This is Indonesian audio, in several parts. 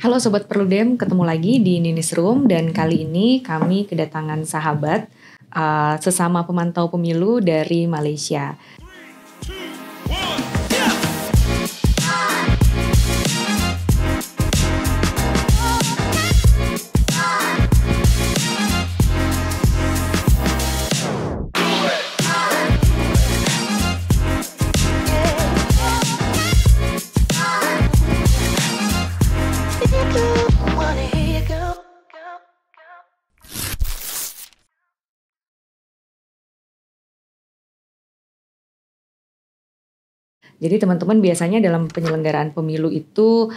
Halo Sobat Perludem, ketemu lagi di Ninis Room dan kali ini kami kedatangan sahabat sesama pemantau pemilu dari Malaysia. Jadi teman-teman biasanya dalam penyelenggaraan pemilu itu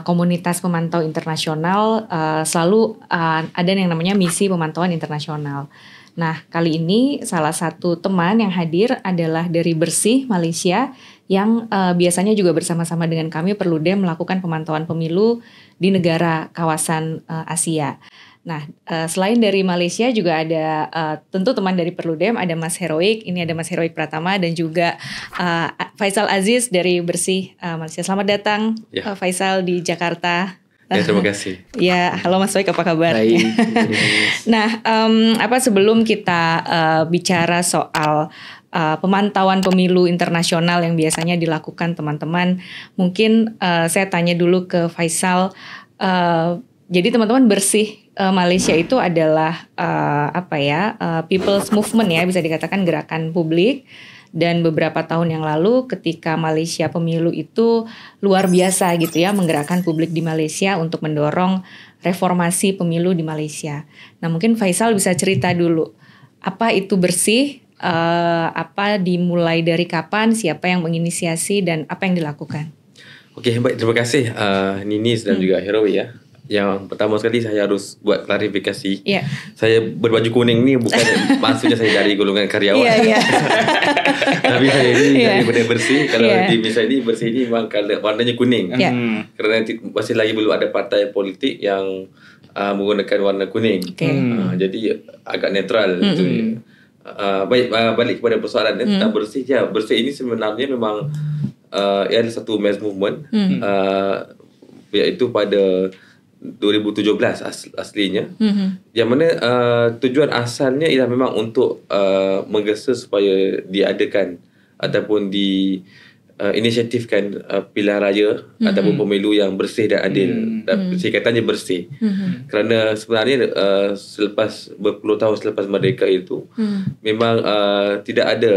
komunitas pemantau internasional selalu ada yang namanya misi pemantauan internasional. Nah, kali ini salah satu teman yang hadir adalah dari Bersih Malaysia yang biasanya juga bersama-sama dengan kami Perludem melakukan pemantauan pemilu di negara kawasan Asia. Nah, selain dari Malaysia juga ada tentu teman dari Perludem, ada Mas Heroik, ini ada Mas Heroik Pratama dan juga Faisal Aziz dari Bersih Malaysia. Selamat datang ya. Faisal di Jakarta. Ya, terima kasih. Ya, halo Mas Heroik, apa kabar? Baik. Nah, sebelum kita bicara soal pemantauan pemilu internasional yang biasanya dilakukan teman-teman, mungkin saya tanya dulu ke Faisal. Jadi teman-teman Bersih Malaysia itu adalah people's movement ya, bisa dikatakan gerakan publik. Dan beberapa tahun yang lalu ketika Malaysia pemilu itu luar biasa gitu ya, menggerakkan publik di Malaysia untuk mendorong reformasi pemilu di Malaysia. Nah, mungkin Faisal bisa cerita dulu apa itu Bersih, dimulai dari kapan, siapa yang menginisiasi dan apa yang dilakukan. Oke, baik, terima kasih Ninis dan juga Heroik ya. Yang pertama sekali saya harus buat klarifikasi. Yeah. Saya berbaju kuning ni bukan maksudnya saya dari golongan karyawan. Yeah. Tapi saya ini dari benda Bersih. Kalau di misalnya ini Bersih ini memang warnanya kuning. Yeah. Kerana masih lagi belum ada partai politik yang menggunakan warna kuning. Okay. Jadi agak netral. Balik kepada persoalan tentang Bersih. Ya, Bersih ini sebenarnya memang ada satu mass movement iaitu pada 2017 aslinya, yang mana tujuan asalnya ialah memang untuk menggesa supaya diadakan ataupun inisiatifkan pilihan raya ataupun pemilu yang bersih dan adil. Singkatannya Bersih. Kerana sebenarnya selepas berpuluh tahun selepas merdeka itu memang tidak ada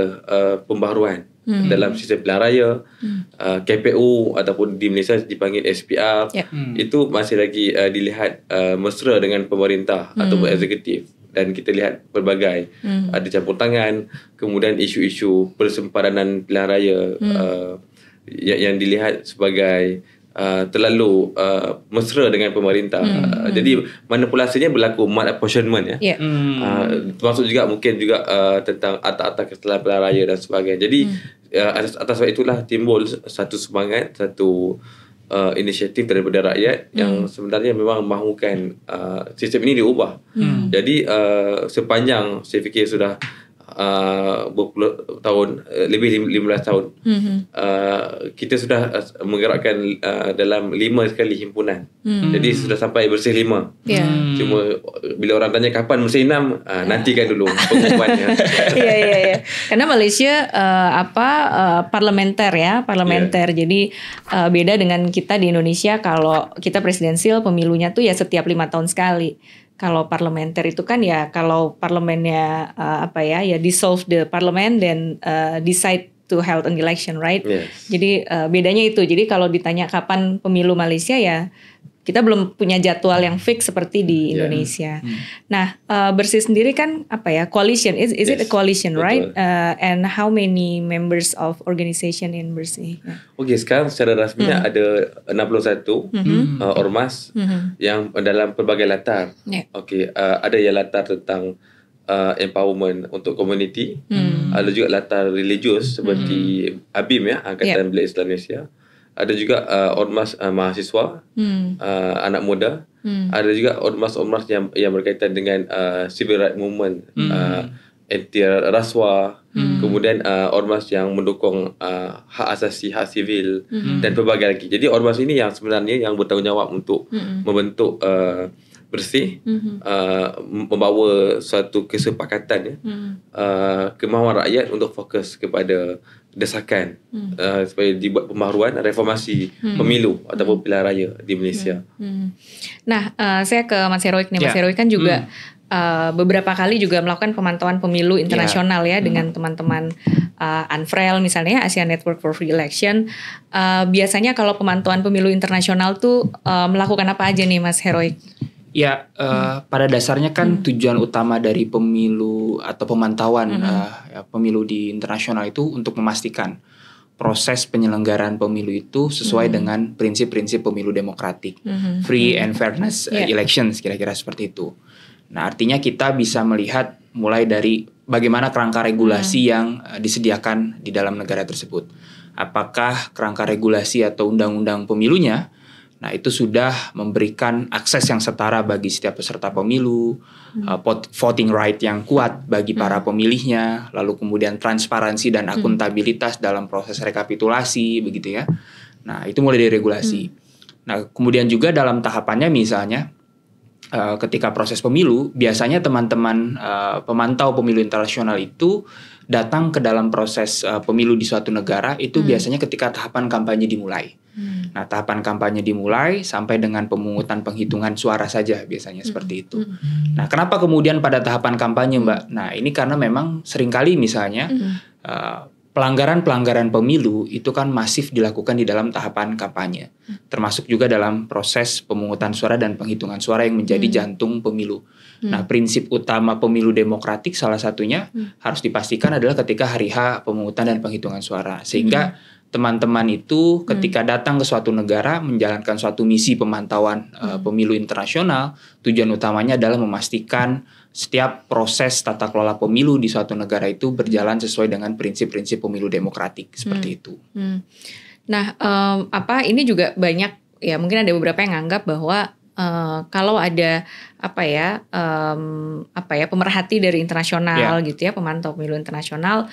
pembaharuan dalam sistem pilihan raya. KPU ataupun di Malaysia dipanggil SPR, itu masih lagi dilihat mesra dengan pemerintah ataupun eksekutif. Dan kita lihat pelbagai ada campur tangan, kemudian isu-isu persempadanan pilihan raya yang dilihat sebagai terlalu mesra dengan pemerintah. Jadi manipulasinya berlaku maladapportionment ya. Termasuk juga mungkin juga tentang atas kesalahan pilihan raya dan sebagainya. Jadi atas sebab itulah timbul satu semangat, satu inisiatif daripada rakyat yang sebenarnya memang mahukan sistem ini diubah. Jadi sepanjang saya fikir sudah berpuluh tahun, lebih 15 tahun, kita sudah menggerakkan dalam 5 kali himpunan. Jadi sudah sampai Bersih 5. Cuma bila orang tanya kapan Bersih 6, nantikan dulu pengumumannya. Iya. Karena Malaysia parlementer ya, Jadi beda dengan kita di Indonesia. Kalau kita presidensial pemilunya tuh ya setiap 5 tahun sekali. Kalau parlementer itu kan ya kalau parlemennya dissolve the parliament then decide to held an election, right? Yes. Jadi bedanya itu. Jadi kalau ditanya kapan pemilu Malaysia ya kita belum punya jadwal yang fix seperti di Indonesia. Nah, Bersih sendiri kan coalition. Is it a coalition, betul, right? And how many members of organization in Bersih? Okey, sekarang secara rasminya ada 61 ormas yang dalam pelbagai latar. Okey, ada yang latar tentang empowerment untuk komuniti, ada juga latar religius seperti ABIM ya, Angkatan Belia Islam Malaysia. Ada juga ormas mahasiswa, anak muda. Ada juga ormas-ormas yang berkaitan dengan civil rights movement, anti rasuah, kemudian ormas yang mendukung hak asasi, hak sivil, dan pelbagai lagi. Jadi ormas ini yang sebenarnya yang bertanggungjawab untuk membentuk bersih, membawa suatu kesepakatan kemahuan rakyat untuk fokus kepada desakan supaya dibuat pembaharuan reformasi pemilu ataupun pilihan raya di Malaysia. Nah, saya ke Mas Heroik nih. Mas Heroik kan juga beberapa kali juga melakukan pemantauan pemilu internasional ya dengan teman-teman ANFREL misalnya, Asia Network for Free Election. Biasanya kalau pemantauan pemilu internasional tuh melakukan apa aja nih Mas Heroik? Ya, pada dasarnya kan tujuan utama dari pemilu atau pemantauan pemilu di internasional itu untuk memastikan proses penyelenggaraan pemilu itu sesuai dengan prinsip-prinsip pemilu demokratik, free and fairness elections, kira-kira seperti itu. Nah, artinya kita bisa melihat mulai dari bagaimana kerangka regulasi yang disediakan di dalam negara tersebut. Apakah kerangka regulasi atau undang-undang pemilunya itu sudah memberikan akses yang setara bagi setiap peserta pemilu, voting right yang kuat bagi para pemilihnya, lalu kemudian transparansi dan akuntabilitas dalam proses rekapitulasi, begitu ya. Nah, itu mulai dari regulasi. Nah, kemudian juga dalam tahapannya misalnya ketika proses pemilu, biasanya teman-teman pemantau pemilu internasional itu datang ke dalam proses pemilu di suatu negara itu biasanya ketika tahapan kampanye dimulai. Nah, tahapan kampanye dimulai sampai dengan pemungutan penghitungan suara saja biasanya seperti itu. Nah, kenapa kemudian pada tahapan kampanye, Mbak? Nah, ini karena memang seringkali misalnya pelanggaran-pelanggaran pemilu itu kan masif dilakukan di dalam tahapan kampanye. Termasuk juga dalam proses pemungutan suara dan penghitungan suara yang menjadi jantung pemilu. Nah, prinsip utama pemilu demokratik salah satunya harus dipastikan adalah ketika hari H pemungutan dan penghitungan suara. Sehingga teman-teman itu ketika datang ke suatu negara menjalankan suatu misi pemantauan pemilu internasional, tujuan utamanya adalah memastikan setiap proses tata kelola pemilu di suatu negara itu berjalan sesuai dengan prinsip-prinsip pemilu demokratik seperti itu. Nah, ini juga banyak ya, mungkin ada beberapa yang anggap bahwa kalau ada pemerhati dari internasional gitu ya, pemantau pemilu internasional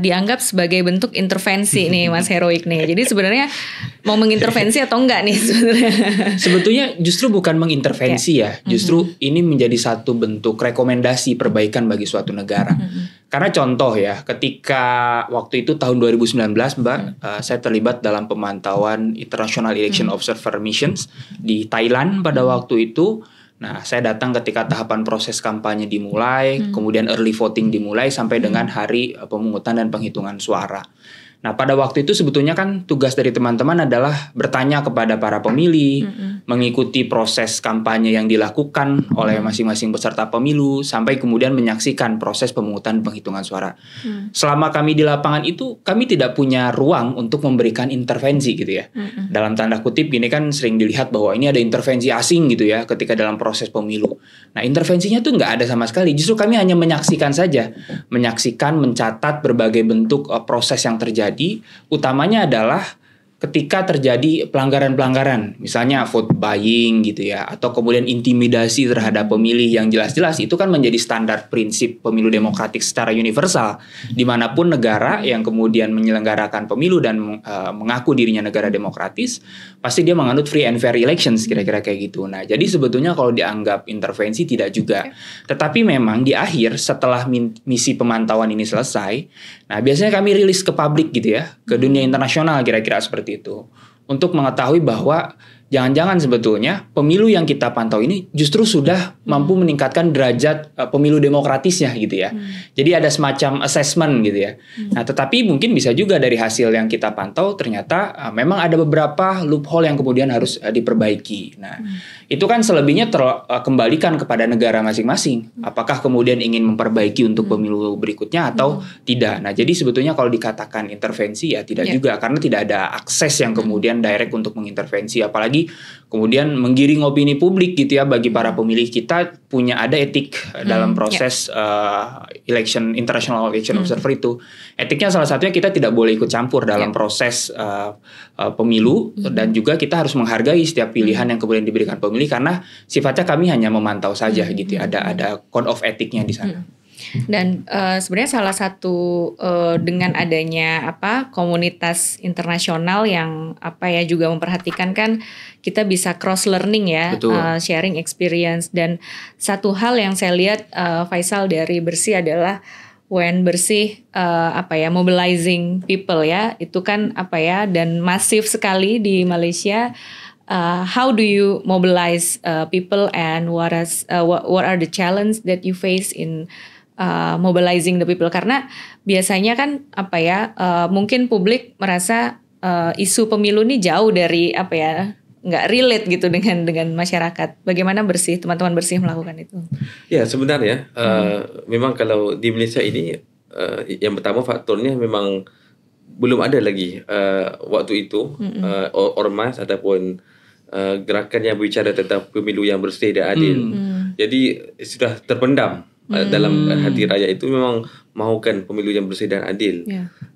dianggap sebagai bentuk intervensi nih Mas Heroik nih. Jadi sebenarnya mau mengintervensi atau enggak nih sebenarnya? Sebetulnya justru bukan mengintervensi ya. Justru ini menjadi satu bentuk rekomendasi perbaikan bagi suatu negara. Karena contoh ya, ketika waktu itu tahun 2019 Mbak, saya terlibat dalam pemantauan International Election Observer Missions di Thailand pada waktu itu. Nah, saya datang ketika tahapan proses kampanye dimulai, kemudian early voting dimulai sampai dengan hari pemungutan dan penghitungan suara. Nah, pada waktu itu sebetulnya kan tugas dari teman-teman adalah bertanya kepada para pemilih, mengikuti proses kampanye yang dilakukan oleh masing-masing peserta pemilu, sampai kemudian menyaksikan proses pemungutan penghitungan suara. Selama kami di lapangan itu, kami tidak punya ruang untuk memberikan intervensi gitu ya. Dalam tanda kutip gini kan sering dilihat bahwa ini ada intervensi asing gitu ya ketika dalam proses pemilu. Nah, intervensinya tuh nggak ada sama sekali. Justru kami hanya menyaksikan saja. Menyaksikan, mencatat berbagai bentuk proses yang terjadi. Utamanya adalah ketika terjadi pelanggaran-pelanggaran, misalnya vote buying gitu ya, atau kemudian intimidasi terhadap pemilih yang jelas-jelas, itu kan menjadi standar prinsip pemilu demokratik secara universal. Dimanapun negara yang kemudian menyelenggarakan pemilu dan mengaku dirinya negara demokratis, pasti dia menganut free and fair elections, kira-kira kayak gitu. Nah, jadi sebetulnya kalau dianggap intervensi tidak juga. Tetapi memang di akhir setelah misi pemantauan ini selesai, nah biasanya kami rilis ke publik gitu ya, ke dunia internasional kira-kira seperti itu, untuk mengetahui bahwa jangan-jangan sebetulnya pemilu yang kita pantau ini justru sudah mampu meningkatkan derajat pemilu demokratisnya gitu ya. Jadi ada semacam assessment gitu ya. Nah, tetapi mungkin bisa juga dari hasil yang kita pantau ternyata memang ada beberapa loophole yang kemudian harus diperbaiki. Nah, itu kan selebihnya kembalikan kepada negara masing-masing. Apakah kemudian ingin memperbaiki untuk pemilu berikutnya atau tidak. Nah, jadi sebetulnya kalau dikatakan intervensi ya tidak juga, karena tidak ada akses yang kemudian direct untuk mengintervensi, apalagi kemudian menggiring opini publik gitu ya. Bagi para pemilih kita punya ada etik dalam proses international election observer itu. Etiknya salah satunya kita tidak boleh ikut campur dalam proses pemilu, dan juga kita harus menghargai setiap pilihan yang kemudian diberikan pemilih, karena sifatnya kami hanya memantau saja gitu ya. Ada code of etiknya di sana. Dan sebenarnya salah satu dengan adanya komunitas internasional yang juga memperhatikan kan kita bisa cross learning ya, sharing experience. Dan satu hal yang saya lihat Faisal dari Bersih adalah when Bersih mobilizing people ya, itu kan dan masif sekali di Malaysia. How do you mobilize people and what are the challenge that you face in mobilizing the people? Karena biasanya kan mungkin publik merasa isu pemilu ini jauh dari nggak relate gitu dengan masyarakat. Bagaimana Bersih, teman-teman Bersih melakukan itu? Ya sebenarnya memang kalau di Malaysia ini yang pertama faktornya memang belum ada lagi waktu itu ormas ataupun gerakan yang berbicara tentang pemilu yang bersih dan adil. Jadi sudah terpendam dalam hati rakyat itu memang mahukan pemilu yang bersih dan adil.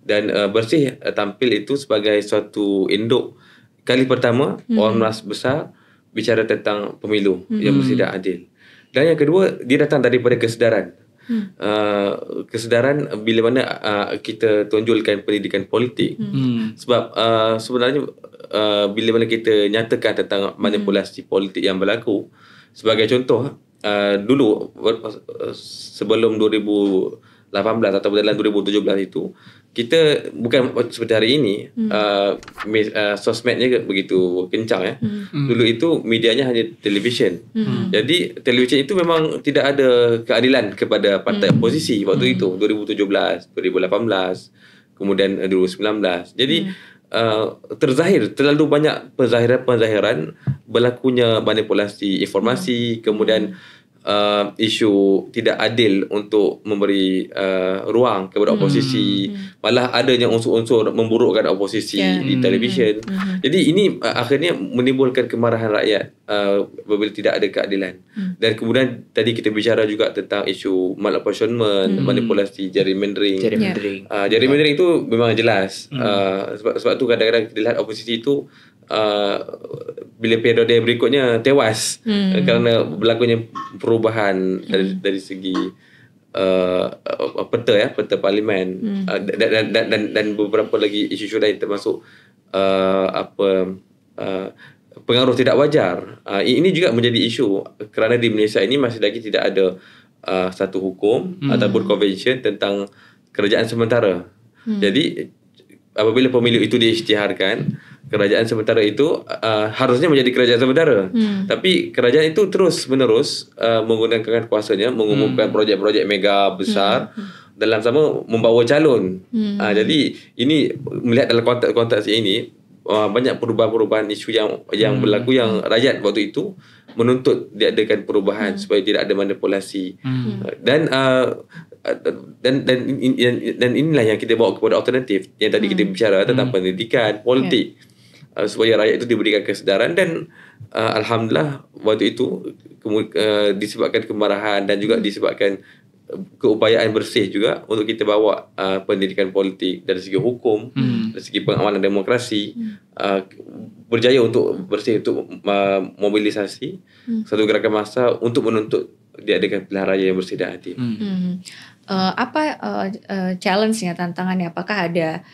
Dan Bersih tampil itu sebagai suatu induk kali pertama ormas besar bicara tentang pemilu yang bersih dan adil. Dan yang kedua, dia datang daripada kesedaran. Kesedaran bila mana kita tonjolkan pendidikan politik. Sebab sebenarnya bila mana kita nyatakan tentang manipulasi politik yang berlaku, sebagai contoh, dulu sebelum 2018 atau dalam 2017 itu, kita bukan seperti hari ini sosmednya begitu kencang ya. Dulu itu medianya hanya televisyen. Jadi televisyen itu memang tidak ada keadilan kepada partai oposisi waktu itu, 2017, 2018, kemudian 2019. Jadi terzahir terlalu banyak penzahiran berlakunya manipulasi informasi, kemudian isu tidak adil untuk memberi ruang kepada oposisi, malah adanya unsur-unsur memburukkan oposisi di televisyen. Jadi ini akhirnya menimbulkan kemarahan rakyat apabila tidak ada keadilan. Dan kemudian tadi kita bicara juga tentang isu malapportionment, manipulasi gerrymandering. Gerrymandering itu memang jelas. Sebab tu kadang-kadang kita lihat oposisi itu bila periode berikutnya tewas kerana berlakunya perubahan dari segi peta parlimen dan beberapa lagi isu-isu lain termasuk pengaruh tidak wajar. Ini juga menjadi isu kerana di Malaysia ini masih lagi tidak ada satu hukum ataupun convention tentang kerajaan sementara. Jadi apabila pemilu itu diisytiharkan, kerajaan sementara itu harusnya menjadi kerajaan sementara. Tapi kerajaan itu terus menerus menggunakan kuasanya, mengumumkan projek-projek mega besar, dalam sama membawa calon. Jadi ini melihat dalam konteks ini, banyak perubahan-perubahan isu yang berlaku yang rakyat waktu itu menuntut diadakan perubahan supaya tidak ada manipulasi. Dan inilah yang kita bawa kepada alternatif yang tadi kita bicara tentang pendidikan, politik, supaya rakyat itu diberikan kesedaran. Dan alhamdulillah waktu itu disebabkan kemarahan dan juga disebabkan keupayaan Bersih juga untuk kita bawa pendidikan politik dari segi hukum, dari segi pengamalan demokrasi, berjaya untuk Bersih untuk mobilisasi satu gerakan massa untuk menuntut diadakan pilihan raya yang bersih dan adil. Challenge-nya, tantangannya? Apakah ada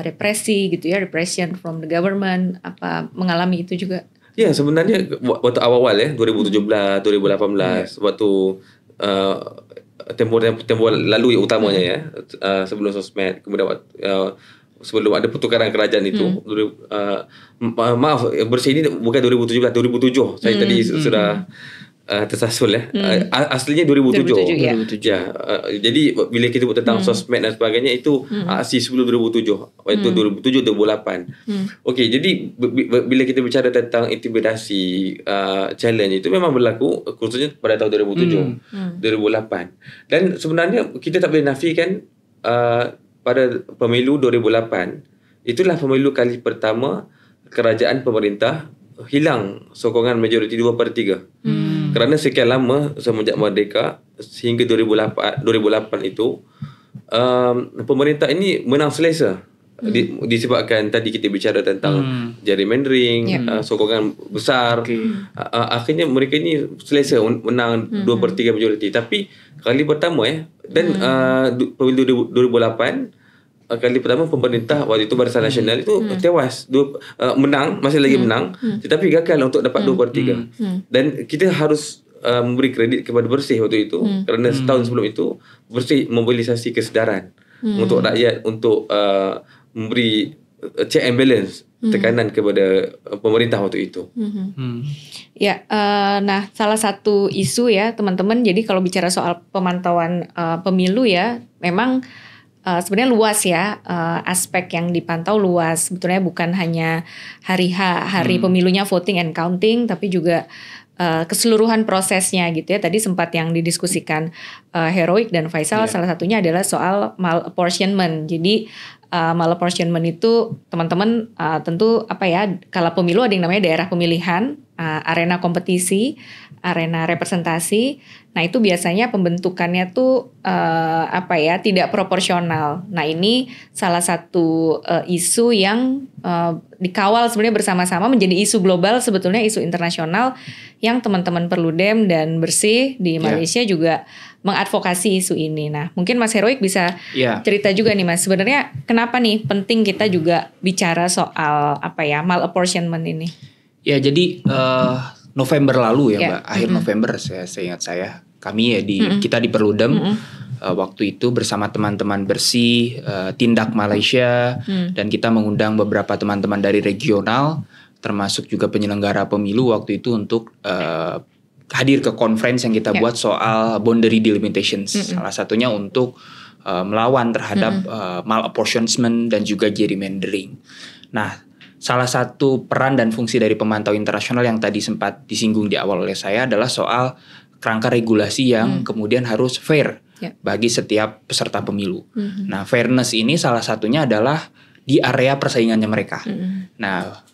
represi gitu ya, repression from the government? Apa mengalami itu juga? Ya, sebenarnya waktu awal-awal 2017, 2018, waktu tempoh lalu utamanya sebelum sosmed, kemudian sebelum ada pertukaran kerajaan itu, maaf, Bersih ini bukan 2017, 2007. Saya tadi sudah tersasul aslinya 2007. Ya, jadi bila kita buat tentang sosmed dan sebagainya itu aksi sebelum 2007, iaitu 2007 2008. Okey, jadi bila kita bicara tentang intimidasi, challenge itu memang berlaku khususnya pada tahun 2007, 2008. Dan sebenarnya kita tak boleh nafikan pada pemilu 2008 itulah pemilu kali pertama kerajaan pemerintah hilang sokongan majoriti 2/3. Kerana sekian lama semenjak merdeka sehingga 2008 itu pemerintah ini menang selesa disebabkan tadi kita bicara tentang gerrymandering, sokongan besar. Akhirnya mereka ini selesa menang 2/3 majoriti. Tapi kali pertama Dan pemilu 2008 kali pertama pemerintah waktu itu Barisan Nasional itu tewas, menang, masih lagi menang, tetapi gagal untuk dapat 2/3. Dan kita harus memberi kredit kepada Bersih waktu itu, kerana setahun sebelum itu Bersih mobilisasi kesedaran untuk rakyat, untuk memberi check and balance, tekanan kepada pemerintah waktu itu. Ya, nah salah satu isu ya teman-teman, jadi kalau bicara soal pemantauan pemilu ya, memang sebenarnya luas ya, aspek yang dipantau luas. Sebetulnya bukan hanya hari pemilunya voting and counting, tapi juga keseluruhan prosesnya gitu ya. Tadi sempat yang didiskusikan Heroik dan Faisal, salah satunya adalah soal malapportionment. Jadi malapportionment itu teman-teman tentu kalau pemilu ada yang namanya daerah pemilihan, arena kompetisi, arena representasi. Nah itu biasanya pembentukannya tuh tidak proporsional. Nah ini salah satu isu yang dikawal sebenarnya bersama-sama menjadi isu global, sebetulnya isu internasional yang teman-teman Perludem dan Bersih di Malaysia juga mengadvokasi isu ini. Nah mungkin Mas Heroik bisa cerita juga nih Mas, sebenarnya kenapa nih penting kita juga bicara soal malapportionment ini? Ya jadi November lalu ya Mbak, akhir November saya ingat kami ya kita di Perludem waktu itu bersama teman-teman Bersih, Tindak Malaysia, dan kita mengundang beberapa teman-teman dari regional, termasuk juga penyelenggara pemilu waktu itu untuk hadir ke conference yang kita buat soal boundary delimitations. Salah satunya untuk melawan terhadap malapportionment dan juga gerrymandering. Nah, salah satu peran dan fungsi dari pemantau internasional yang tadi sempat disinggung di awal oleh saya adalah soal kerangka regulasi yang kemudian harus fair bagi setiap peserta pemilu. Nah, fairness ini salah satunya adalah di area persaingannya mereka. Nah,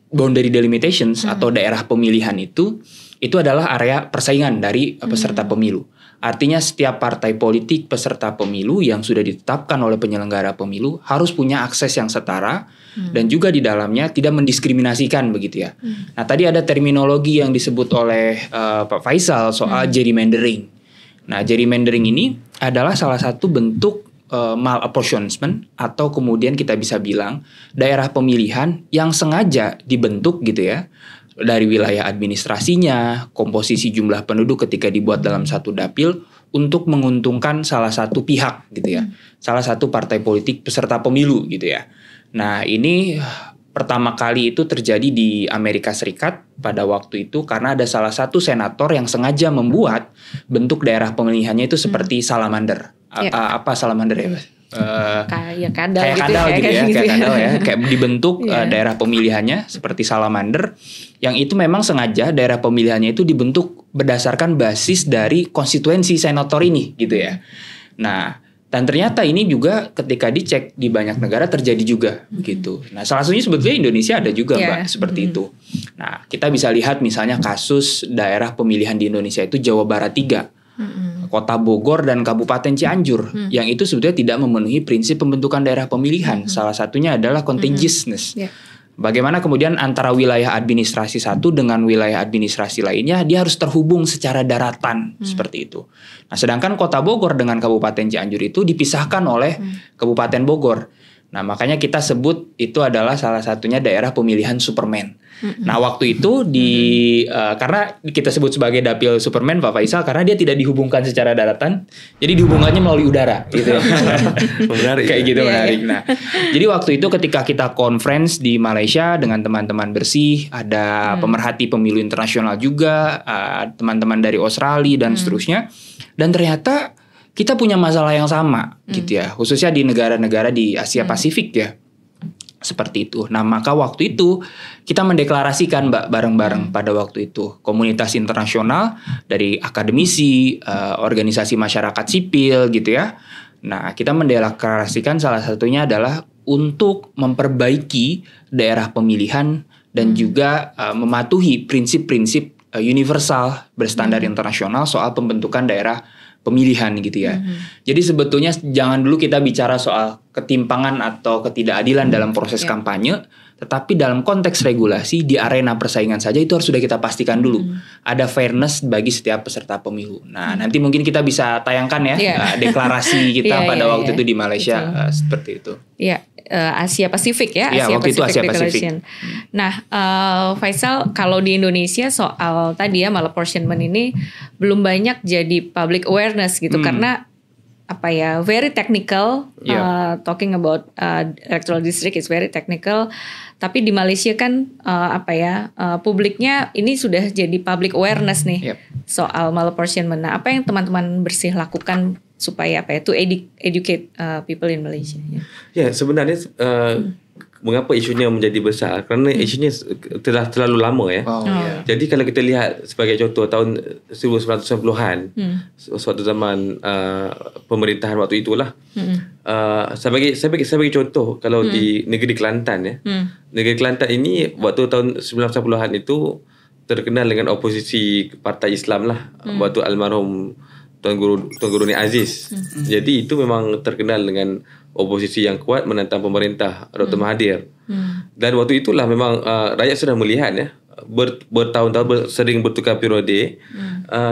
boundary delimitations atau daerah pemilihan itu adalah area persaingan dari peserta pemilu. Artinya setiap partai politik peserta pemilu yang sudah ditetapkan oleh penyelenggara pemilu harus punya akses yang setara dan juga di dalamnya tidak mendiskriminasikan begitu ya. Nah tadi ada terminologi yang disebut oleh Pak Faisal soal gerrymandering. Nah gerrymandering ini adalah salah satu bentuk malapportionment atau kemudian kita bisa bilang daerah pemilihan yang sengaja dibentuk gitu ya, dari wilayah administrasinya, komposisi jumlah penduduk ketika dibuat dalam satu dapil untuk menguntungkan salah satu pihak gitu ya, salah satu partai politik peserta pemilu gitu ya. Nah ini pertama kali itu terjadi di Amerika Serikat pada waktu itu karena ada salah satu senator yang sengaja membuat bentuk daerah pemilihannya itu seperti salamander. Apa salamander ya Mas? Kayak kadal gitu ya, kayak kadal ya, kayak dibentuk daerah pemilihannya seperti salamander, yang itu memang sengaja daerah pemilihannya itu dibentuk berdasarkan basis dari konstituensi senator ini gitu ya. Nah, dan ternyata ini juga ketika dicek di banyak negara terjadi juga begitu. Nah, salah satunya sebetulnya Indonesia ada juga Mbak seperti itu. Nah, kita bisa lihat misalnya kasus daerah pemilihan di Indonesia itu Jawa Barat 3. Kota Bogor dan Kabupaten Cianjur yang itu sebetulnya tidak memenuhi prinsip pembentukan daerah pemilihan. Salah satunya adalah contagiousness. Bagaimana kemudian antara wilayah administrasi satu dengan wilayah administrasi lainnya dia harus terhubung secara daratan seperti itu. Nah, sedangkan Kota Bogor dengan Kabupaten Cianjur itu dipisahkan oleh Kabupaten Bogor. Nah, makanya kita sebut itu adalah salah satunya daerah pemilihan Superman. Nah, waktu itu karena kita sebut sebagai dapil Superman Pak Faisal karena dia tidak dihubungkan secara daratan, jadi dihubungannya melalui udara gitu. Menarik. Kayak gitu menarik. Nah, jadi waktu itu ketika kita conference di Malaysia dengan teman-teman Bersih, ada pemerhati pemilu internasional juga, teman-teman dari Australia dan seterusnya. Dan ternyata kita punya masalah yang sama gitu ya, khususnya di negara-negara di Asia Pasifik ya. Seperti itu. Nah, maka waktu itu kita mendeklarasikan Mbak bareng-bareng pada waktu itu komunitas internasional dari akademisi, organisasi masyarakat sipil gitu ya. Nah, kita mendeklarasikan salah satunya adalah untuk memperbaiki daerah pemilihan dan juga mematuhi prinsip-prinsip universal berstandar internasional soal pembentukan daerah pemilihan gitu ya. Jadi sebetulnya jangan dulu kita bicara soal ketimpangan atau ketidakadilan dalam proses kampanye, Tetapi dalam konteks regulasi di arena persaingan saja itu harus sudah kita pastikan dulu ada fairness bagi setiap peserta pemilu. Nah, nanti mungkin kita bisa tayangkan ya deklarasi kita pada waktu itu di Malaysia seperti itu. Iya, Asia Pasifik ya, Asia waktu Pacific itu Asia Pasifik. Nah, Faisal, kalau di Indonesia soal tadi ya malapportionment ini belum banyak jadi public awareness gitu karena very technical. Talking about electoral district is very technical. Tapi di Malaysia kan publiknya ini sudah jadi public awareness nih soal malapportionment. Nah, apa yang teman-teman bersih lakukan supaya to educate people in Malaysia? Ya, sebenarnya mengapa isunya menjadi besar? Kerana isunya telah terlalu lama ya. Jadi kalau kita lihat sebagai contoh tahun 1990-an, suatu zaman pemerintahan waktu itulah. Saya bagi contoh kalau di negeri Kelantan ya. Negeri Kelantan ini waktu tahun 1990-an itu terkenal dengan oposisi Partai Islam lah. Waktu almarhum Tuan Guru Nik Aziz. Jadi itu memang terkenal dengan oposisi yang kuat menentang pemerintah Dr. Mahathir. Dan waktu itulah memang rakyat sudah melihat ya, bertahun-tahun sering bertukar periode.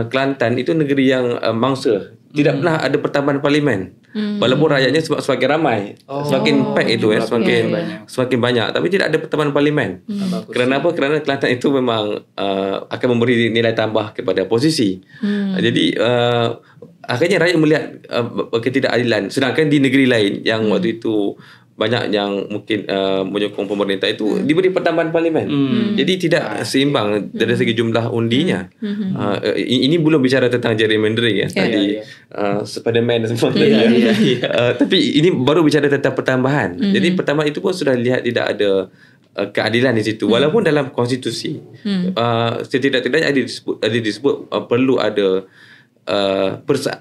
Kelantan itu negeri yang mangsa, tidak pernah ada pertambahan parlimen. Walaupun rakyatnya semakin ramai, semakin pack itu semakin banyak, tapi tidak ada pertambahan parlimen. Kenapa? Kerana Kelantan itu memang akan memberi nilai tambah kepada oposisi. Jadi akhirnya rakyat melihat ketidakadilan. Sedangkan di negeri lain yang waktu itu banyak yang mungkin menyokong pemerintah itu diberi pertambahan parlimen. Jadi tidak seimbang dari segi jumlah undinya. Ini belum bicara tentang gerrymandering ya. Tadi Spiderman semua tadi. Tapi ini baru bicara tentang pertambahan. Jadi pertambahan itu pun sudah lihat tidak ada keadilan di situ. Walaupun dalam konstitusi setidak-tidaknya ada disebut perlu ada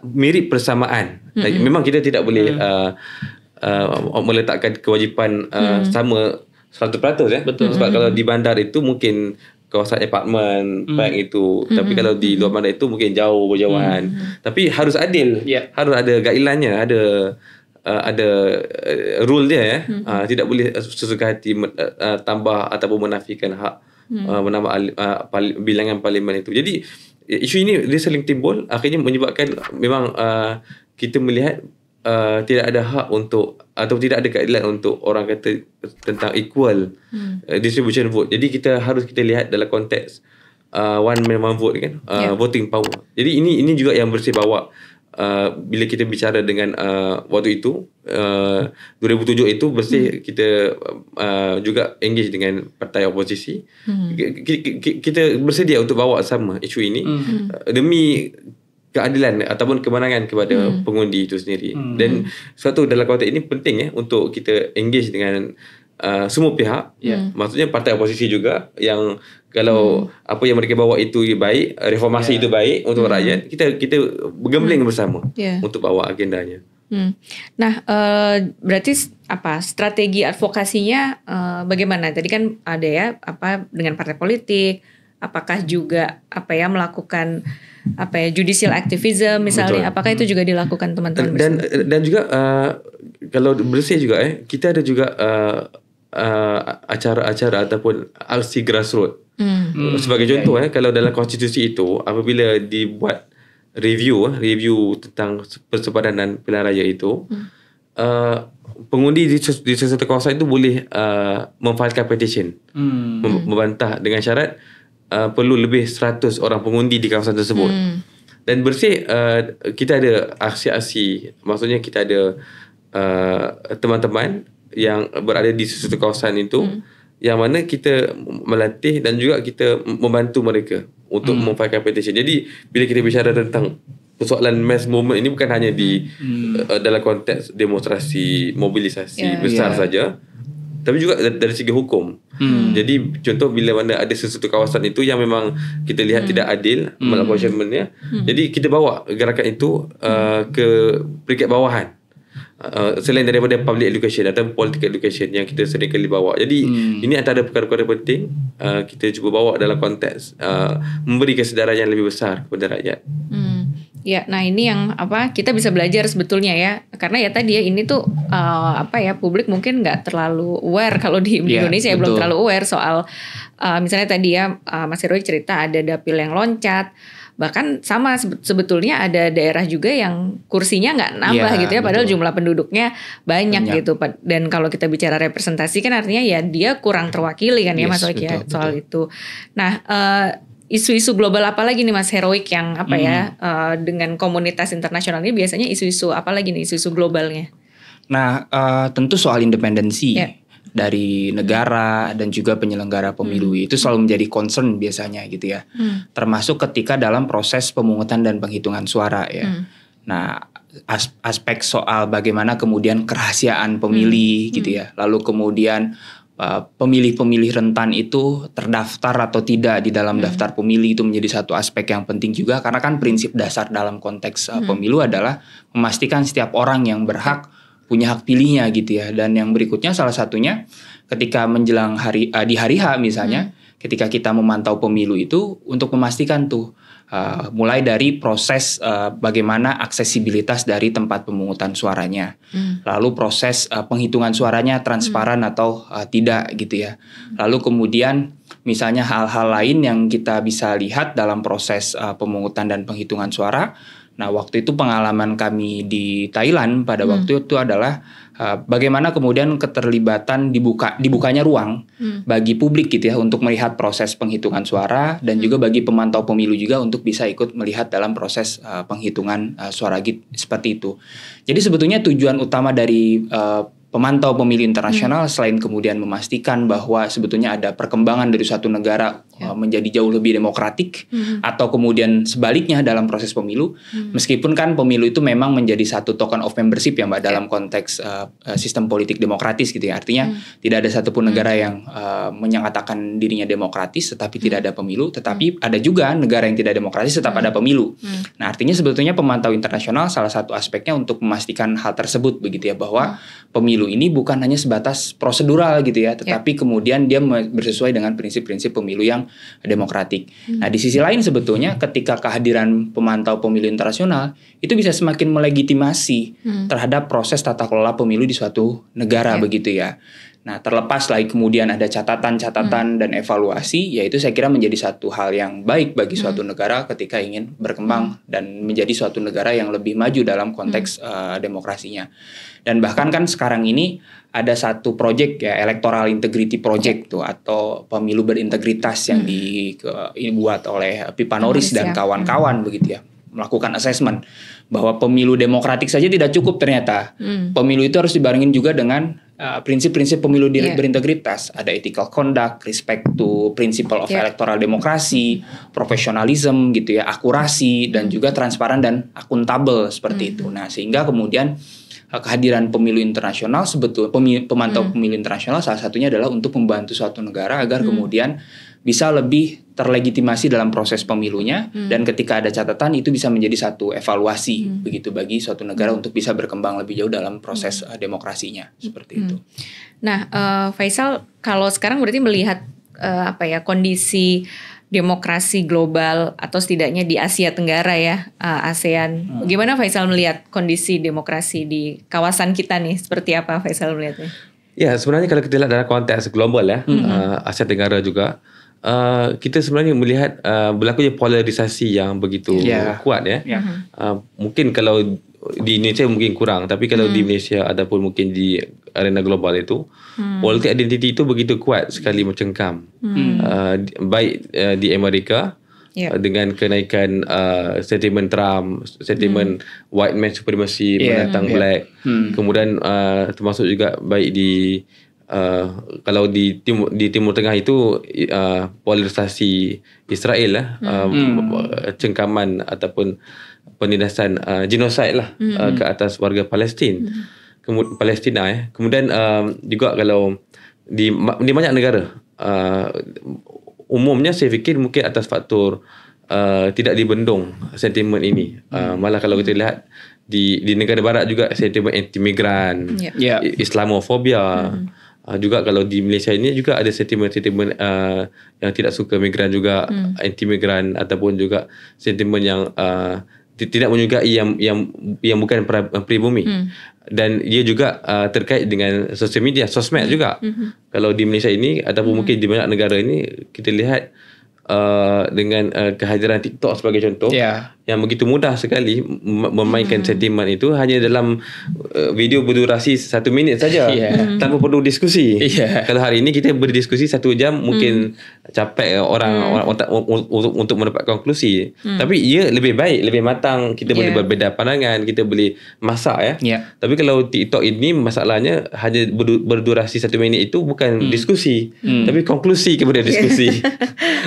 mirip persamaan. Memang kita tidak boleh meletakkan kewajipan sama 100% ya. Betul. Sebab kalau di bandar itu mungkin kawasan apartmen bank itu, tapi kalau di luar bandar itu mungkin berjauhan. Tapi harus adil. Harus ada guideline-nya, ada rule dia ya. Tidak boleh sesuka hati tambah ataupun menafikan hak menambah bilangan parlimen itu. Jadi isu ini dia sering timbul, akhirnya menyebabkan memang kita melihat tidak ada hak untuk atau tidak ada keadilan untuk orang kata tentang equal distribution vote. Jadi kita lihat dalam konteks one man one vote kan, voting power. Jadi ini juga yang bersih bawa bila kita bicara dengan waktu itu 2007 itu bersih kita juga engage dengan partai oposisi. Kita bersedia untuk bawa sama isu ini demi keadilan ataupun kemenangan kepada pengundi itu sendiri. Dan suatu dalam konteks ini penting ya untuk kita engage dengan semua pihak. Maksudnya partai oposisi juga yang kalau apa yang mereka bawa itu baik, reformasi itu baik untuk rakyat, kita bergembling bersama untuk bawa agendanya. Nah, berarti strategi advokasinya bagaimana? Tadi kan ada ya dengan partai politik, apakah juga melakukan judicial activism misalnya. Betul. Apakah itu juga dilakukan teman-teman? Dan juga kalau bersih juga kita ada juga acara-acara ataupun aksi grassroots. Sebagai contoh kalau dalam konstitusi itu apabila dibuat review tentang persepadanan pilihan raya itu, pengundi di sesuatu kawasan itu boleh memfailkan petition, membantah dengan syarat perlu lebih 100 orang pengundi di kawasan tersebut. Dan bersih kita ada aksi-aksi, maksudnya kita ada teman-teman yang berada di sesuatu kawasan itu yang mana kita melatih dan juga kita membantu mereka untuk memfailkan petition. Jadi bila kita bicara tentang persoalan mass movement ini bukan hanya di dalam konteks demonstrasi mobilisasi besar saja, tapi juga dari segi hukum. Jadi contoh bila mana ada sesuatu kawasan itu yang memang kita lihat tidak adil malapportionmentnya, jadi kita bawa gerakan itu ke peringkat bawahan. Selain daripada public education atau political education yang kita sering kali bawa. Jadi ini antara perkara-perkara penting kita cuba bawa dalam konteks memberi kesedaran yang lebih besar kepada rakyat. Ya, nah ini yang kita bisa belajar sebetulnya ya, karena ya tadi ya ini tuh publik mungkin nggak terlalu aware kalau di Indonesia ya belum terlalu aware soal misalnya tadi ya Mas Heroik cerita ada dapil yang loncat, bahkan sama sebetulnya ada daerah juga yang kursinya nggak nambah gitu ya, padahal jumlah penduduknya banyak gitu. Dan kalau kita bicara representasi kan artinya ya dia kurang terwakili kan ya Mas Heroik ya soal itu. Nah isu-isu global apa lagi nih Mas Heroik yang dengan komunitas internasional ini biasanya isu-isu apa lagi nih isu-isu globalnya? Nah tentu soal independensi dari negara dan juga penyelenggara pemilu itu selalu menjadi concern biasanya gitu ya. Termasuk ketika dalam proses pemungutan dan penghitungan suara ya. Nah aspek soal bagaimana kemudian kerahasiaan pemilih gitu ya. Lalu kemudian pemilih-pemilih rentan itu terdaftar atau tidak di dalam daftar pemilih itu menjadi satu aspek yang penting juga, karena kan prinsip dasar dalam konteks pemilu adalah memastikan setiap orang yang berhak punya hak pilihnya gitu ya. Dan yang berikutnya salah satunya ketika menjelang di hari H misalnya, ketika kita memantau pemilu itu untuk memastikan tuh mulai dari proses bagaimana aksesibilitas dari tempat pemungutan suaranya, lalu proses penghitungan suaranya transparan atau tidak gitu ya, lalu kemudian misalnya hal-hal lain yang kita bisa lihat dalam proses pemungutan dan penghitungan suara. Nah waktu itu pengalaman kami di Thailand pada waktu itu adalah bagaimana kemudian keterlibatan dibukanya ruang bagi publik gitu ya untuk melihat proses penghitungan suara dan juga bagi pemantau pemilu juga untuk bisa ikut melihat dalam proses penghitungan suara seperti itu. Jadi sebetulnya tujuan utama dari pemantau pemilu internasional selain kemudian memastikan bahwa sebetulnya ada perkembangan dari suatu negara menjadi jauh lebih demokratik atau kemudian sebaliknya dalam proses pemilu, meskipun kan pemilu itu memang menjadi satu token of membership ya Mbak dalam konteks sistem politik demokratis gitu ya, artinya tidak ada satupun negara yang menyatakan dirinya demokratis tetapi tidak ada pemilu, tetapi ada juga negara yang tidak demokratis tetap ada pemilu. Nah artinya sebetulnya pemantau internasional salah satu aspeknya untuk memastikan hal tersebut begitu ya, bahwa pemilu ini bukan hanya sebatas prosedural gitu ya, tetapi kemudian dia bersesuai dengan prinsip-prinsip pemilu yang demokratik. Nah di sisi lain sebetulnya ketika kehadiran pemantau pemilu internasional itu bisa semakin melegitimasi terhadap proses tata kelola pemilu di suatu negara begitu ya. Nah terlepas lagi kemudian ada catatan-catatan dan evaluasi, yaitu saya kira menjadi satu hal yang baik bagi suatu negara ketika ingin berkembang dan menjadi suatu negara yang lebih maju dalam konteks demokrasinya. Dan bahkan kan sekarang ini ada satu project ya, Electoral Integrity Project tuh, atau pemilu berintegritas yang dibuat oleh Pipa Norris dan kawan-kawan begitu ya, melakukan assessment bahwa pemilu demokratik saja tidak cukup ternyata. Pemilu itu harus dibarengin juga dengan prinsip-prinsip pemilu berintegritas. Ada ethical conduct, respect to principle of electoral democracy, professionalism gitu ya, akurasi dan juga transparan dan akuntabel seperti itu. Nah, sehingga kemudian kehadiran pemilu internasional pemantau pemilu internasional salah satunya adalah untuk membantu suatu negara agar kemudian bisa lebih terlegitimasi dalam proses pemilunya, dan ketika ada catatan itu bisa menjadi satu evaluasi begitu bagi suatu negara untuk bisa berkembang lebih jauh dalam proses demokrasinya seperti itu. Nah, Faisal, kalau sekarang berarti melihat kondisi demokrasi global atau setidaknya di Asia Tenggara ya, ASEAN. Bagaimana Faisal melihat kondisi demokrasi di kawasan kita nih? Seperti apa Faisal melihatnya? Ya, sebenarnya kalau kita lihat dalam konteks global ya, Asia Tenggara juga, kita sebenarnya melihat berlakunya polarisasi yang begitu kuat ya. Mungkin kalau di Indonesia mungkin kurang, tapi kalau di Malaysia ataupun mungkin di arena global itu, politik identiti itu begitu kuat sekali mencengkam. Baik di Amerika dengan kenaikan sentimen Trump, sentimen white man supremacy menentang black, kemudian termasuk juga baik di kalau di Timur Tengah itu polarisasi Israel lah, cengkaman ataupun penindasan genosid lah ke atas warga Palestin, Palestina ya. Kemudian juga kalau di banyak negara, umumnya saya fikir mungkin atas faktor tidak dibendung sentimen ini. Malah kalau kita lihat di negara barat juga sentimen anti-migran, Islamofobia. Juga kalau di Malaysia ini juga ada sentimen-sentimen yang tidak suka migran juga, anti-migran, ataupun juga sentimen yang tidak menyukai yang bukan pribumi. Dan dia juga terkait dengan sosial media, sosmed juga. Kalau di Malaysia ini ataupun mungkin di banyak negara ini, kita lihat dengan kehadiran TikTok sebagai contoh, yang begitu mudah sekali memainkan sentimen itu hanya dalam video berdurasi 1 minit saja, tanpa perlu diskusi. Kalau hari ini kita berdiskusi 1 jam, mungkin capek orang untuk mendapat konklusi. Tapi ia lebih baik, lebih matang, kita boleh berbeza pandangan, kita boleh masak Tapi kalau TikTok ini masalahnya hanya berdurasi 1 minit itu bukan diskusi, tapi konklusi kepada diskusi.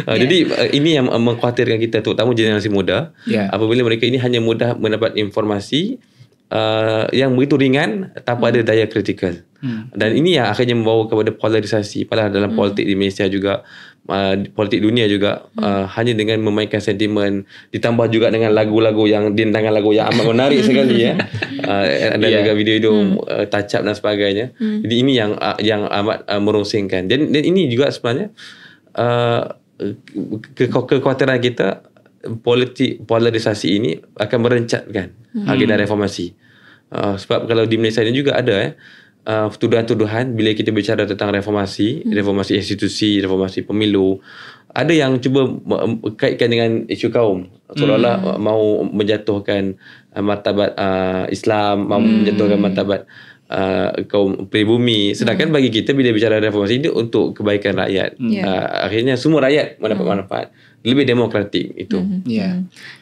Jadi ini yang mengkhawatirkan kita, terutama generasi muda, apabila mereka ini hanya mudah mendapat informasi yang begitu ringan tanpa ada daya kritikal. Dan ini yang akhirnya membawa kepada polarisasi. Padahal dalam politik di Malaysia juga, politik dunia juga, hanya dengan memainkan sentimen, ditambah juga dengan lagu-lagu yang dintangan lagu yang amat menarik sekali dan juga video-video touch up dan sebagainya. Jadi ini yang amat merosingkan. Dan ini juga sebenarnya kekhawatiran kita, politik polarisasi ini akan merencatkan agenda reformasi. Sebab kalau di Malaysia ini juga ada tuduhan-tuduhan bila kita bicara tentang reformasi institusi, reformasi pemilu, ada yang cuba kaitkan dengan isu kaum, seolah-olah mau menjatuhkan martabat Islam, mau menjatuhkan martabat kaum pribumi. Sedangkan bagi kita bila bicara reformasi ini untuk kebaikan rakyat, akhirnya semua rakyat mendapat manfaat, lebih demokratik itu.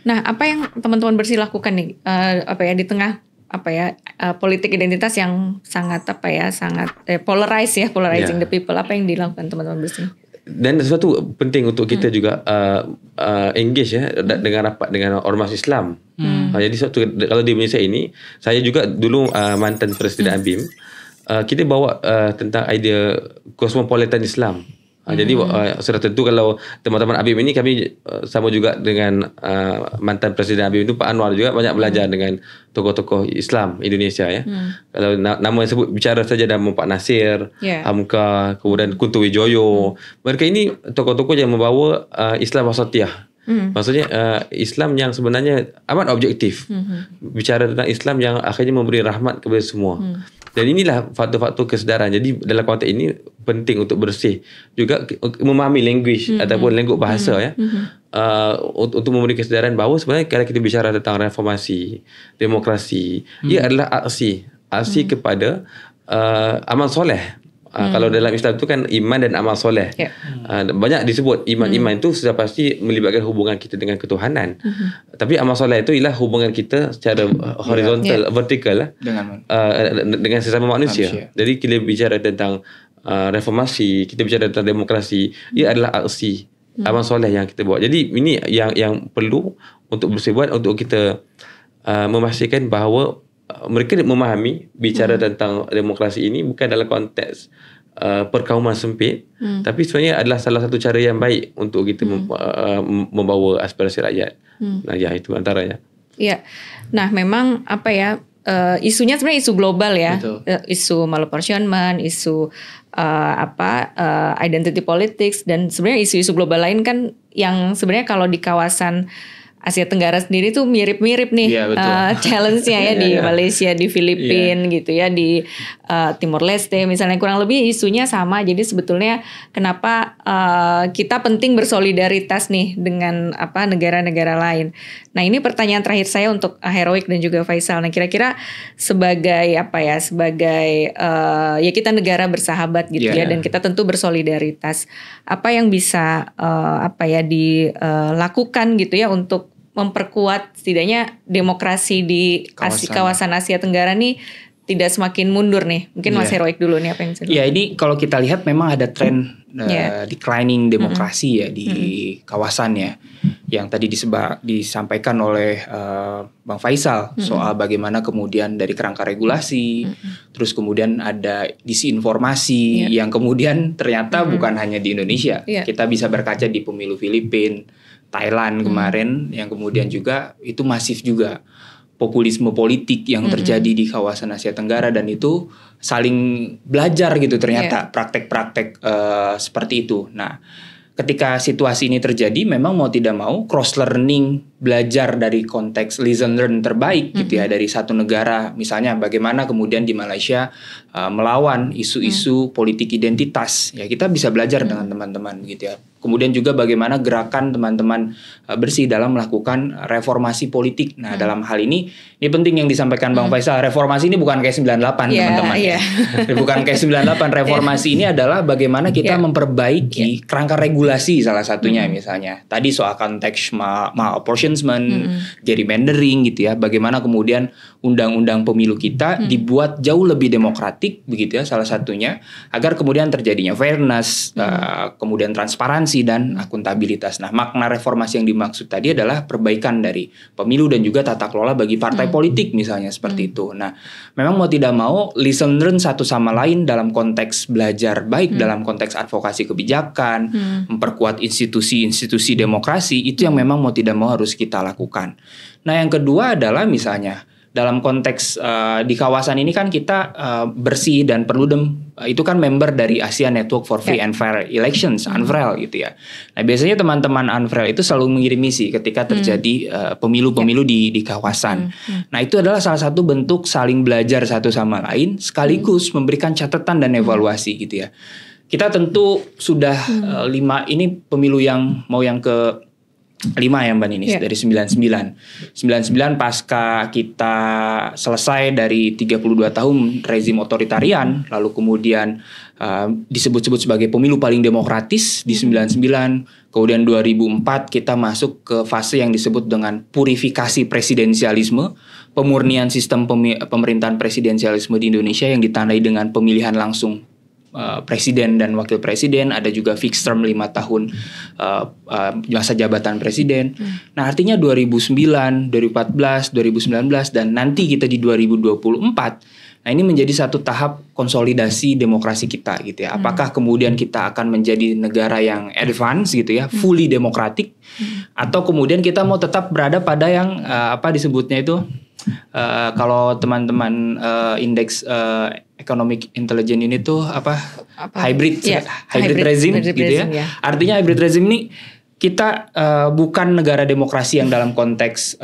Nah, apa yang teman-teman Bersih lakukan nih, di tengah politik identitas yang sangat polarizing the people, apa yang dilakukan teman-teman Bersih? Dan sesuatu penting untuk kita juga engage dengan rapat dengan ormas Islam. Jadi kalau di Malaysia ini, saya juga dulu mantan Presiden ABIM, kita bawa tentang idea cosmopolitan Islam. Jadi sudah tentu kalau teman-teman ABIM ini, kami sama juga dengan mantan Presiden ABIM itu Pak Anwar juga banyak belajar dengan tokoh-tokoh Islam Indonesia Kalau nama yang sebut bicara saja nama Pak Nasir, Hamka, kemudian Kunto Wijoyo, mereka ini tokoh-tokoh yang membawa Islam wasatiyah. Maksudnya Islam yang sebenarnya amat objektif, bicara tentang Islam yang akhirnya memberi rahmat kepada semua. Dan inilah faktor-faktor kesedaran. Jadi dalam konteks ini penting untuk Bersih juga memahami language ataupun language bahasa untuk memberi kesedaran bahawa sebenarnya kalau kita bicara tentang reformasi, demokrasi, ia adalah aksi kepada amal soleh. Kalau dalam Islam itu kan iman dan amal soleh. Banyak disebut iman itu sudah pasti melibatkan hubungan kita dengan ketuhanan. Tapi amal soleh itu ialah hubungan kita secara horizontal, vertikal dengan sesama manusia. Jadi kita bicara tentang reformasi, kita bicara tentang demokrasi, ia adalah aksi amal soleh yang kita buat. Jadi ini yang perlu untuk Bersih buat, untuk kita memastikan bahawa mereka memahami bicara tentang demokrasi ini bukan dalam konteks perkauman sempit, tapi sebenarnya adalah salah satu cara yang baik untuk kita membawa aspirasi rakyat. Nah, itu antaranya. Nah, memang isunya sebenarnya isu global isu malapportionment, isu identity politics, dan sebenarnya isu-isu global lain kan yang sebenarnya kalau di kawasan Asia Tenggara sendiri tuh mirip-mirip nih challenge-nya di Malaysia, di Filipina gitu di Timor Leste misalnya, kurang lebih isunya sama. Jadi sebetulnya kenapa kita penting bersolidaritas nih dengan negara-negara lain. Nah, ini pertanyaan terakhir saya untuk Heroik dan juga Faisal. Nah, kira-kira sebagai sebagai kita negara bersahabat gitu dan kita tentu bersolidaritas. Apa yang bisa dilakukan gitu untuk memperkuat setidaknya demokrasi di kawasan Asia Tenggara nih tidak semakin mundur nih. Mungkin Mas Heroik dulu nih, apa yang bisa ini kalau kita lihat memang ada tren declining demokrasi di kawasan yang tadi disampaikan oleh Bang Faisal soal bagaimana kemudian dari kerangka regulasi, terus kemudian ada disinformasi yang kemudian ternyata bukan hanya di Indonesia. Kita bisa berkaca di pemilu Filipina, Thailand kemarin, yang kemudian juga itu masif juga populisme politik yang terjadi di kawasan Asia Tenggara, dan itu saling belajar gitu ternyata praktek-praktek seperti itu. Nah, ketika situasi ini terjadi, memang mau tidak mau cross learning belajar dari konteks lesson learn terbaik gitu ya dari satu negara, misalnya bagaimana kemudian di Malaysia melawan isu-isu politik identitas, ya kita bisa belajar dengan teman-teman gitu ya. Kemudian juga bagaimana gerakan teman-teman bersih dalam melakukan reformasi politik. Nah, dalam hal ini penting yang disampaikan Bang Faisal, reformasi ini bukan kayak 98 teman-teman. Bukan kayak 98, reformasi ini adalah bagaimana kita memperbaiki kerangka regulasi salah satunya misalnya. Tadi soal konteks malapportionment, gerrymandering gitu ya. Bagaimana kemudian undang-undang pemilu kita dibuat jauh lebih demokratik begitu ya salah satunya, agar kemudian terjadinya fairness, kemudian transparansi dan akuntabilitas. Nah, makna reformasi yang dimaksud tadi adalah perbaikan dari pemilu dan juga tata kelola bagi partai politik misalnya seperti itu. Nah, memang mau tidak mau listen learn satu sama lain dalam konteks belajar baik dalam konteks advokasi kebijakan, memperkuat institusi-institusi demokrasi, itu yang memang mau tidak mau harus kita lakukan. Nah, yang kedua adalah misalnya dalam konteks di kawasan ini kan kita bersih dan Perludem itu kan member dari ASEAN Network for Free and Fair Elections, ANFREL gitu ya. Nah, biasanya teman-teman ANFREL itu selalu mengirim misi ketika terjadi pemilu-pemilu di kawasan. Nah, itu adalah salah satu bentuk saling belajar satu sama lain sekaligus memberikan catatan dan evaluasi gitu ya. Kita tentu sudah 5 ini pemilu yang mau yang ke 5 ya Mbak Ninis, dari 99 pasca kita selesai dari 32 tahun rezim otoritarian, lalu kemudian disebut-sebut sebagai pemilu paling demokratis di 99, kemudian 2004 kita masuk ke fase yang disebut dengan purifikasi presidensialisme, pemurnian sistem pemerintahan presidensialisme di Indonesia yang ditandai dengan pemilihan langsung presiden dan wakil presiden, ada juga fixed term 5 tahun masa jabatan presiden. Nah, artinya 2009, 2014, 2019 dan nanti kita di 2024. Nah, ini menjadi satu tahap konsolidasi demokrasi kita gitu ya. Apakah kemudian kita akan menjadi negara yang advance gitu ya, fully demokratik, atau kemudian kita mau tetap berada pada yang apa disebutnya itu kalau teman-teman indeks Economic Intelligence ini tuh apa? Hybrid regime gitu ya. Artinya hybrid regime ini kita bukan negara demokrasi yang dalam konteks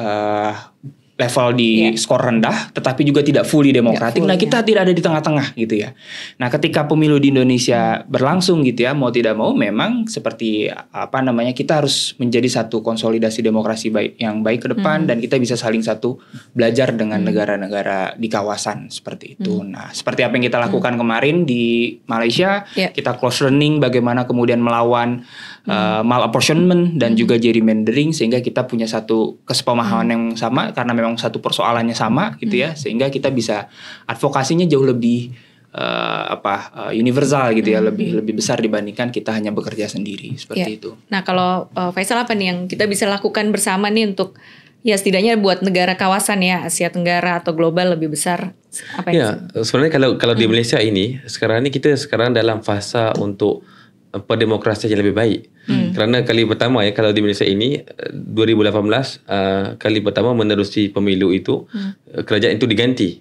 level di skor rendah, tetapi juga tidak fully demokratik. Nah, kita tidak ada di tengah-tengah gitu ya. Nah, ketika pemilu di Indonesia berlangsung gitu ya, mau tidak mau memang seperti apa namanya, kita harus menjadi satu konsolidasi demokrasi yang baik ke depan dan kita bisa saling satu belajar dengan negara-negara di kawasan seperti itu. Nah, seperti apa yang kita lakukan kemarin di Malaysia, kita close learning bagaimana kemudian melawan malapportionment dan juga gerrymandering, sehingga kita punya satu kesepemahaman yang sama karena memang satu persoalannya sama gitu ya, sehingga kita bisa advokasinya jauh lebih universal gitu ya, lebih besar dibandingkan kita hanya bekerja sendiri seperti itu. Nah, kalau Faisal apa nih yang kita bisa lakukan bersama nih untuk ya setidaknya buat negara kawasan ya, Asia Tenggara atau global lebih besar? Apa sebenarnya kalau di Malaysia ini sekarang ini kita dalam fasa untuk perdemokrasian yang lebih baik. Kerana kali pertama ya, kalau di Malaysia ini 2018 kali pertama menerusi pemilu itu, kerajaan itu diganti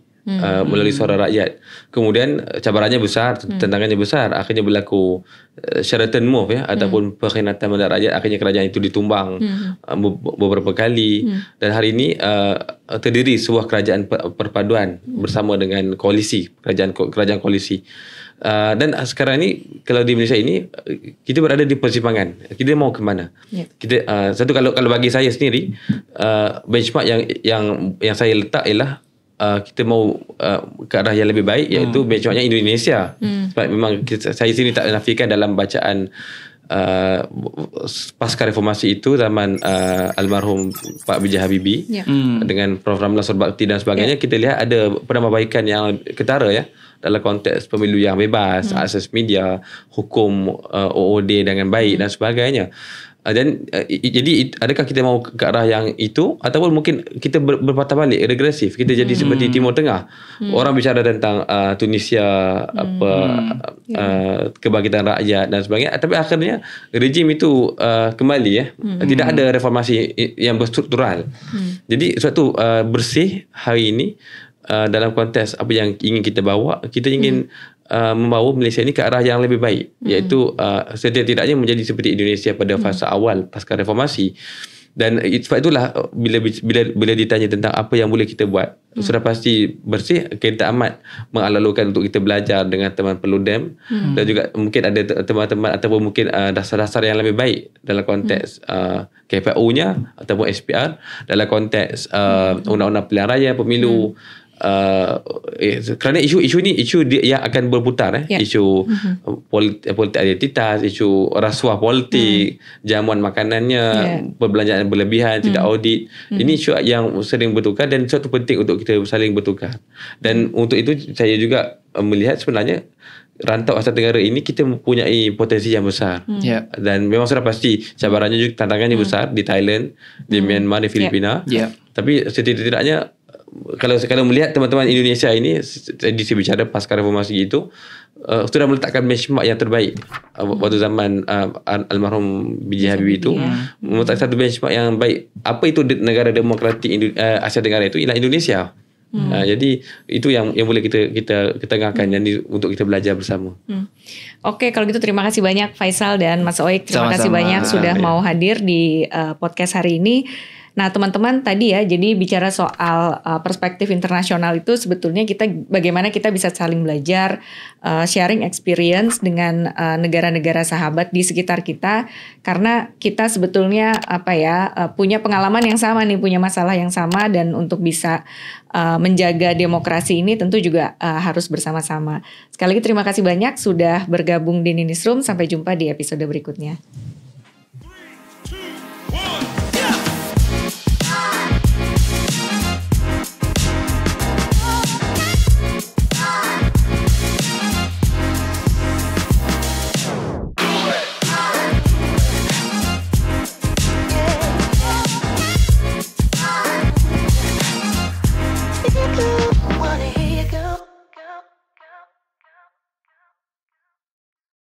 melalui suara rakyat. Kemudian cabarannya besar, tantangannya besar, akhirnya berlaku Sheraton move ya, ataupun pengkhianatan terhadap rakyat, akhirnya kerajaan itu ditumbang beberapa kali, dan hari ini terdiri sebuah kerajaan perpaduan bersama dengan koalisi, kerajaan koalisi. Dan sekarang ini kalau di Malaysia ini kita berada di persimpangan. Kita mau ke mana? Kita satu kalau bagi saya sendiri benchmark yang saya letak ialah kita mau ke arah yang lebih baik, iaitu benchmarknya Indonesia. Sebab memang saya sini tak menafikan dalam bacaan pasca reformasi itu zaman almarhum Pak B.J. Habibie dengan Prof. Ramlan Surbakti dan sebagainya, kita lihat ada penambahbaikan yang ketara ya dalam konteks pemilu yang bebas, akses media, hukum OOD dengan baik dan sebagainya. Dan jadi adakah kita mau ke arah yang itu, ataupun mungkin kita berpatah balik, regresif, kita jadi seperti Timur Tengah. Orang bicara tentang Tunisia, kebangkitan rakyat dan sebagainya, tapi akhirnya rejim itu kembali ya, tidak ada reformasi yang berstruktural. Jadi suatu bersih hari ini dalam konteks apa yang ingin kita bawa, kita ingin membawa Malaysia ini ke arah yang lebih baik, iaitu setidak-tidaknya menjadi seperti Indonesia pada fasa awal pasca reformasi, Dan sebab itulah bila ditanya tentang apa yang boleh kita buat, sudah pasti bersih, kita amat mengalalokan untuk kita belajar dengan teman Perludem, dan juga mungkin ada teman-teman ataupun mungkin dasar-dasar yang lebih baik dalam konteks KPU-nya ataupun SPR, dalam konteks undang-undang pilihan raya, pemilu. Kerana isu ni isu yang akan berputar isu politik identitas, isu rasuah politik, jamuan makanannya, perbelanjaan berlebihan, tidak audit. Ini isu yang sering bertukar dan suatu penting untuk kita saling bertukar. Dan untuk itu saya juga melihat sebenarnya rantau Asia Tenggara ini kita mempunyai potensi yang besar. Dan memang sudah pasti cabarannya juga, tantangannya besar di Thailand, di Myanmar, di Filipina. Tapi setidak-tidaknya kalau melihat teman-teman Indonesia ini, saya bicara pasca reformasi itu sudah meletakkan benchmark yang terbaik waktu zaman almarhum B.J. Habibie itu, meletakkan satu benchmark yang baik. Apa itu negara demokratik Asia Tenggara itu? Ialah Indonesia. Jadi itu yang boleh kita tengahkan dan untuk kita belajar bersama. Oke, kalau gitu terima kasih banyak Faisal dan Mas Oik. Terima kasih banyak sudah mau hadir di podcast hari ini. Nah teman-teman tadi ya, jadi bicara soal perspektif internasional itu sebetulnya bagaimana kita bisa saling belajar, sharing experience dengan negara-negara sahabat di sekitar kita, karena kita sebetulnya punya pengalaman yang sama nih, punya masalah yang sama, dan untuk bisa menjaga demokrasi ini tentu juga harus bersama-sama. Sekali lagi terima kasih banyak sudah bergabung di Newsroom. Sampai jumpa di episode berikutnya.